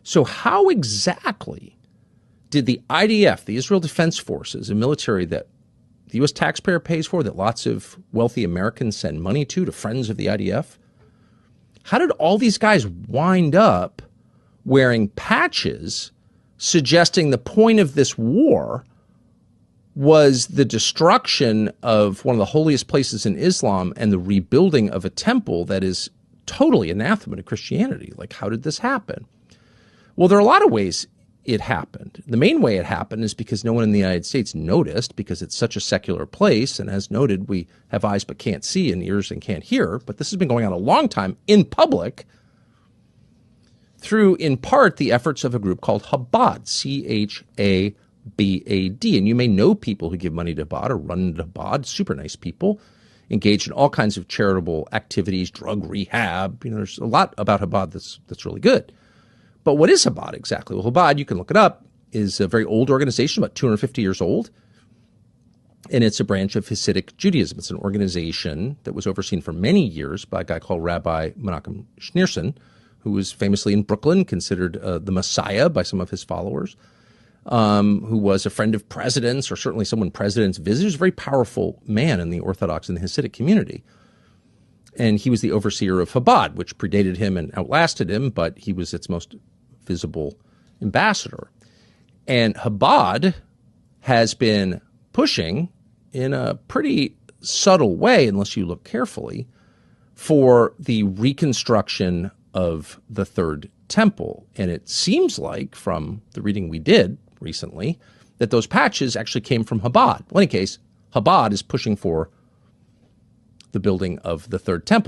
So how exactly did the IDF, the Israel Defense Forces, a military that the U.S. taxpayer pays for, that lots of wealthy Americans send money to friends of the IDF, how did all these guys wind up wearing patches suggesting the point of this war was the destruction of one of the holiest places in Islam and the rebuilding of a temple that is totally anathema to Christianity? Like, how did this happen? Well, there are a lot of ways it happened. The main way it happened is because no one in the United States noticed, because it's such a secular place. And as noted, we have eyes but can't see and ears and can't hear. But this has been going on a long time in public through, in part, the efforts of a group called Chabad, Chabad. And you may know people who give money to Chabad or run into Chabad, super nice people, engaged in all kinds of charitable activities, drug rehab. There's a lot about Chabad that's really good. But what is Chabad exactly? Well, Chabad, you can look it up, is a very old organization, about 250 years old. And it's a branch of Hasidic Judaism. It's an organization that was overseen for many years by a guy called Rabbi Menachem Schneerson, who was famously in Brooklyn, considered the Messiah by some of his followers, who was a friend of presidents, or certainly someone presidents visited. He was a very powerful man in the Orthodox and the Hasidic community. And he was the overseer of Chabad, which predated him and outlasted him, but he was its most visible ambassador. And Chabad has been pushing in a pretty subtle way, unless you look carefully, for the reconstruction of the Third Temple. And it seems like, from the reading we did recently, that those patches actually came from Chabad. Well, in any case, Chabad is pushing for the building of the Third Temple.